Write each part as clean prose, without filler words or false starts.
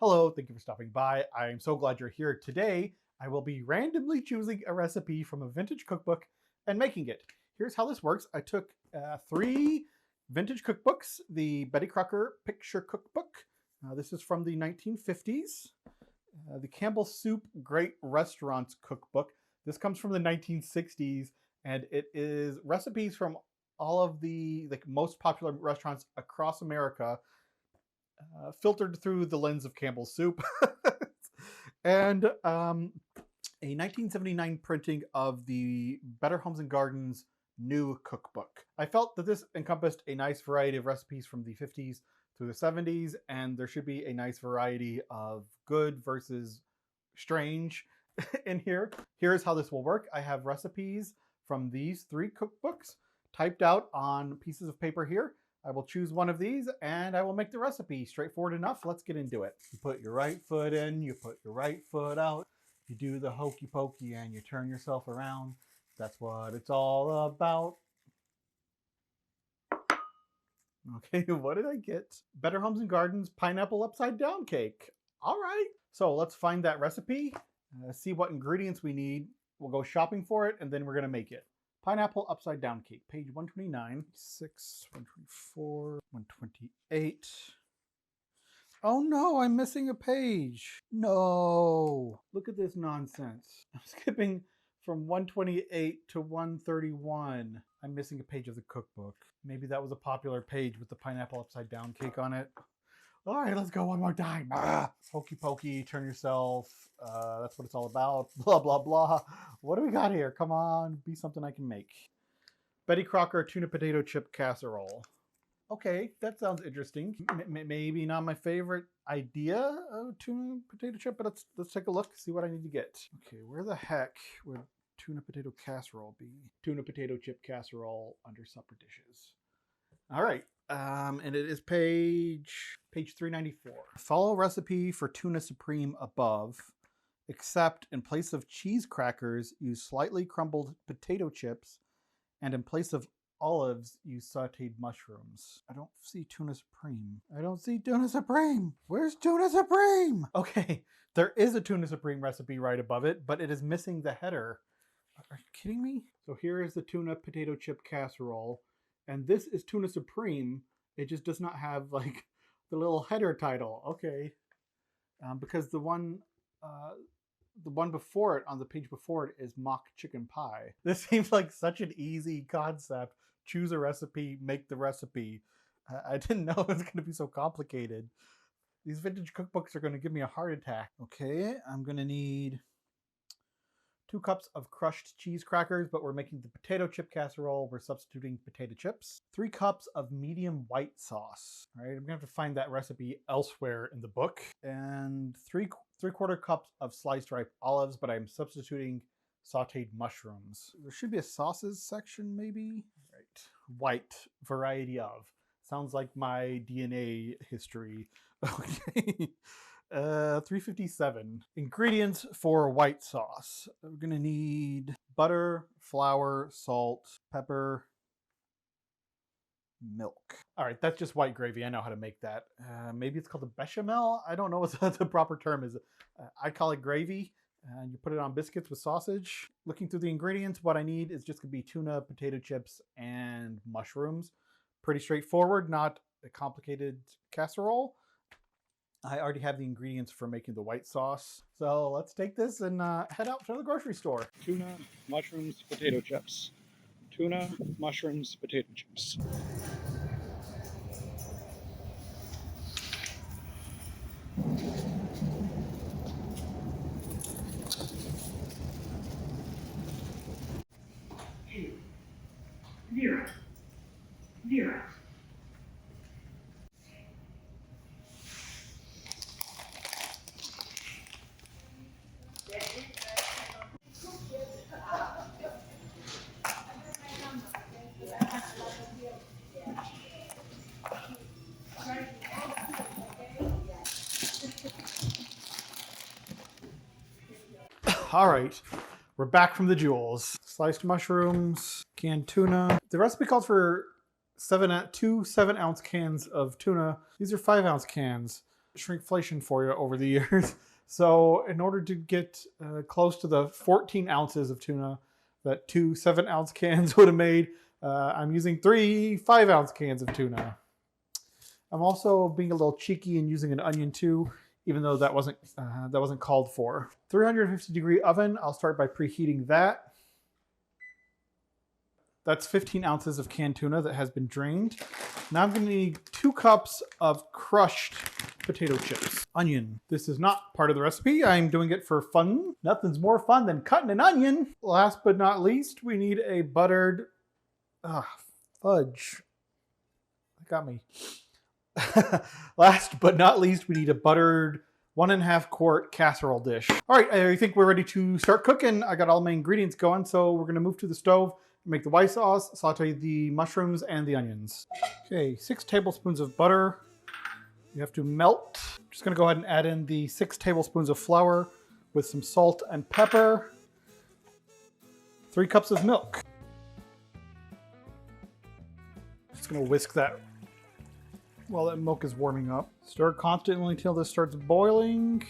Hello, thank you for stopping by. I am so glad you're here. Today, I will be randomly choosing a recipe from a vintage cookbook and making it. Here's how this works. I took 3 vintage cookbooks, the Betty Crocker Picture Cookbook. This is from the 1950s. The Campbell Soup Great Restaurants Cookbook. This comes from the 1960s, and it is recipes from all of the most popular restaurants across America, filtered through the lens of Campbell's Soup. And a 1979 printing of the Better Homes and Gardens new cookbook. I felt that this encompassed a nice variety of recipes from the 50s through the 70s, and there should be a nice variety of good versus strange in here. Here's how this will work. I have recipes from these 3 cookbooks typed out on pieces of paper here. I will choose one of these and I will make the recipe. Straightforward enough. Let's get into it. You put your right foot in, you put your right foot out. You do the hokey pokey and you turn yourself around. That's what it's all about. Okay, what did I get? Better Homes and Gardens pineapple upside down cake. All right. So let's find that recipe, see what ingredients we need. We'll go shopping for it and then we're going to make it. Pineapple upside down cake, page 129, 6, 124, 128. Oh no, I'm missing a page. No, look at this nonsense. I'm skipping from 128 to 131. I'm missing a page of the cookbook. Maybe that was a popular page with the pineapple upside down cake on it. All right, let's go one more time. Hokey pokey, turn yourself. That's what it's all about. Blah, blah, blah. What do we got here? Come on, be something I can make. Betty Crocker tuna potato chip casserole. Okay, that sounds interesting. Maybe not my favorite idea of tuna potato chip, but let's take a look, see what I need to get. Okay, where the heck would tuna potato casserole be? Tuna potato chip casserole under supper dishes. All right. And it is page 394. Follow recipe for tuna supreme above, except in place of cheese crackers, use slightly crumbled potato chips, and in place of olives, use sauteed mushrooms. I don't see tuna supreme. I don't see tuna supreme. Where's tuna supreme? Okay, there is a tuna supreme recipe right above it, but it is missing the header. Are you kidding me? So here is the tuna potato chip casserole. And this is Tuna Supreme. It just does not have like the little header title. Okay, because the one before it, on the page before it, is mock chicken pie. This seems like such an easy concept. Choose a recipe, make the recipe. I didn't know it was going to be so complicated. These vintage cookbooks are going to give me a heart attack. Okay, I'm going to need 2 cups of crushed cheese crackers, but we're making the potato chip casserole. We're substituting potato chips. 3 cups of medium white sauce. All right, I'm gonna have to find that recipe elsewhere in the book. And 3/4 cups of sliced ripe olives, but I'm substituting sauteed mushrooms. There should be a sauces section, maybe. All right, white, variety of. Sounds like my DNA history. Okay. 357. Ingredients for white sauce. We're gonna need butter, flour, salt, pepper, milk. All right, that's just white gravy. I know how to make that. Maybe it's called a bechamel. I don't know what the proper term is. I call it gravy. And you put it on biscuits with sausage. Looking through the ingredients, what I need is just gonna be tuna, potato chips, and mushrooms. Pretty straightforward, not a complicated casserole. I already have the ingredients for making the white sauce. So let's take this and head out to the grocery store. Tuna, mushrooms, potato chips. Tuna, mushrooms, potato chips. Zero. All right, we're back from the jewels. Sliced mushrooms, canned tuna. The recipe calls for 2 7-ounce cans of tuna. These are 5-ounce cans. shrinkflation for you over the years. So in order to get close to the 14 ounces of tuna that 2 7-ounce cans would have made, I'm using 3 5-ounce cans of tuna. I'm also being a little cheeky and using an onion too, even though that wasn't called for. 350-degree oven. I'll start by preheating that. That's 15 ounces of canned tuna that has been drained. Now I'm going to need 2 cups of crushed potato chips. Onion. This is not part of the recipe. I'm doing it for fun. Nothing's more fun than cutting an onion. Last but not least, we need a buttered... fudge. That got me. Last but not least, we need a buttered 1.5 quart casserole dish. All right, I think we're ready to start cooking. I got all my ingredients going, so we're going to move to the stove, make the white sauce, saute the mushrooms and the onions. Okay, 6 tablespoons of butter. You have to melt. I'm just going to go ahead and add in the 6 tablespoons of flour with some salt and pepper. 3 cups of milk. Just going to whisk that while that milk is warming up. Stir constantly until this starts boiling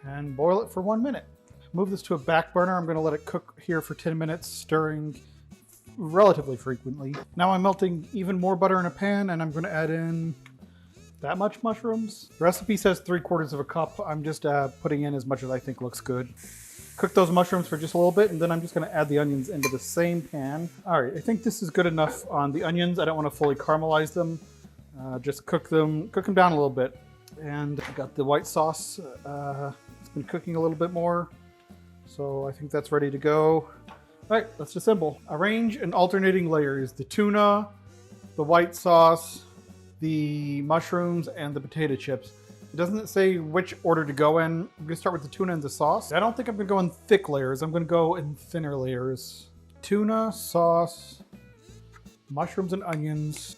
and boil it for 1 minute. Move this to a back burner. I'm going to let it cook here for 10 minutes, stirring relatively frequently. Now I'm melting even more butter in a pan, and I'm going to add in that much mushrooms. The recipe says 3/4 cup. I'm just putting in as much as I think looks good. Cook those mushrooms for just a little bit, and then I'm just going to add the onions into the same pan. All right, I think this is good enough on the onions. I don't want to fully caramelize them. Just cook them down a little bit. And I got the white sauce. It's been cooking a little bit more, so I think that's ready to go. All right, let's assemble. Arrange in alternating layers: the tuna, the white sauce, the mushrooms, and the potato chips. It doesn't say which order to go in. I'm gonna start with the tuna and the sauce. I don't think I'm gonna go in thick layers. I'm gonna go in thinner layers. Tuna, sauce, mushrooms and onions,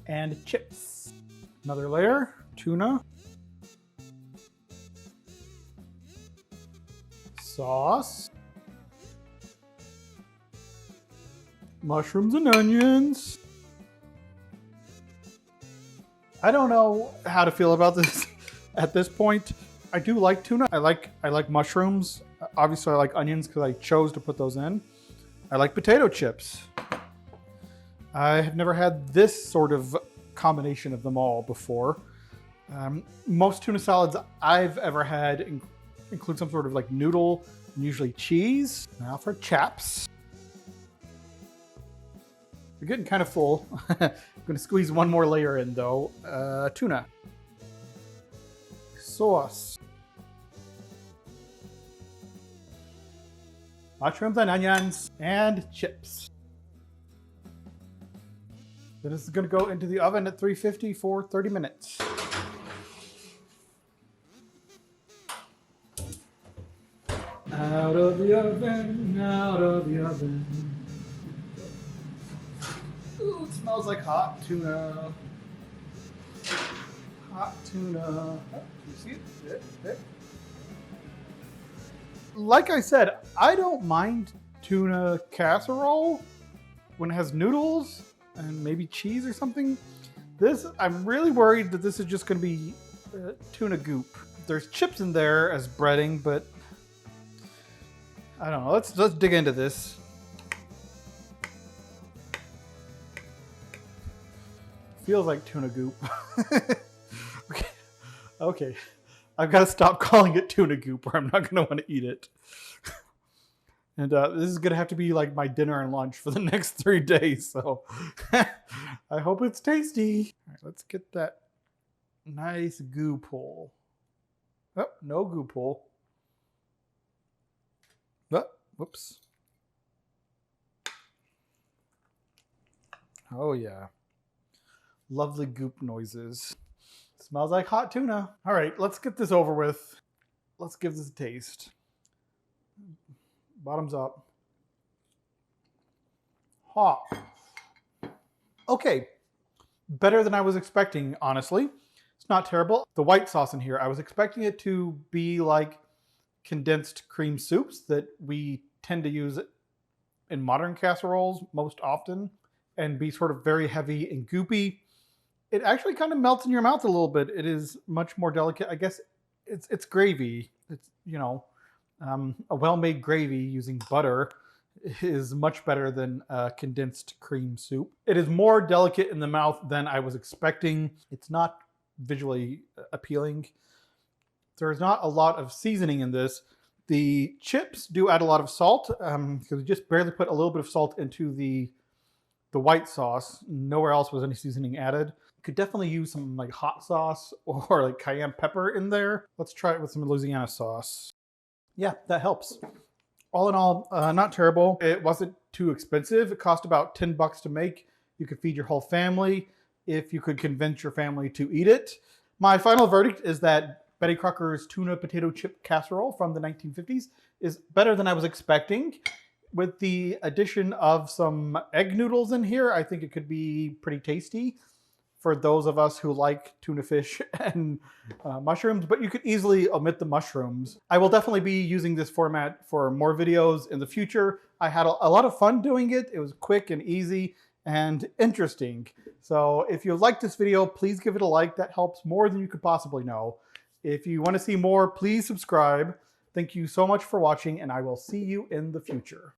and chips. Another layer, tuna, sauce, mushrooms and onions. I don't know how to feel about this at this point. I do like tuna. I like mushrooms. Obviously I like onions because I chose to put those in. I like potato chips. I have never had this sort of combination of them all before. Most tuna salads I've ever had include some sort of like noodle and usually cheese. Now for chaps. They're getting kind of full. I'm going to squeeze one more layer in though. Tuna. Sauce. Mushrooms and onions. And chips. Then this is going to go into the oven at 350 for 30 minutes. Out of the oven, out of the oven. Ooh, it smells like hot tuna. Hot tuna. Oh, can you see it? Like I said, I don't mind tuna casserole when it has noodles and maybe cheese or something. This, I'm really worried that this is just going to be tuna goop. There's chips in there as breading, but I don't know. Let's dig into this. Feels like tuna goop. Okay. I've got to stop calling it tuna goop or I'm not going to want to eat it. And this is going to have to be like my dinner and lunch for the next 3 days. So I hope it's tasty. All right, let's get that nice goop hole. Oh, no goop hole. Oh, whoops. Oh, yeah. Lovely goop noises. Smells like hot tuna. All right, let's get this over with. Let's give this a taste. Bottoms up. Hot. Okay. Better than I was expecting, honestly. It's not terrible. The white sauce in here, I was expecting it to be like condensed cream soups that we tend to use in modern casseroles most often and be sort of very heavy and goopy. It actually kind of melts in your mouth a little bit. It is much more delicate. I guess it's gravy. It's, you know, a well-made gravy using butter is much better than condensed cream soup. It is more delicate in the mouth than I was expecting. It's not visually appealing. There's not a lot of seasoning in this. The chips do add a lot of salt because we just barely put a little bit of salt into the white sauce. Nowhere else was any seasoning added. Could definitely use some like hot sauce or like cayenne pepper in there. Let's try it with some Louisiana sauce. Yeah, that helps. All in all, not terrible. It wasn't too expensive. It cost about $10 to make. You could feed your whole family if you could convince your family to eat it. My final verdict is that Betty Crocker's tuna potato chip casserole from the 1950s is better than I was expecting. With the addition of some egg noodles in here, I think it could be pretty tasty for those of us who like tuna fish and mushrooms, but you could easily omit the mushrooms. I will definitely be using this format for more videos in the future. I had a lot of fun doing it. It was quick and easy and interesting. So if you liked this video, please give it a like. That helps more than you could possibly know. If you want to see more, please subscribe. Thank you so much for watching, and I will see you in the future.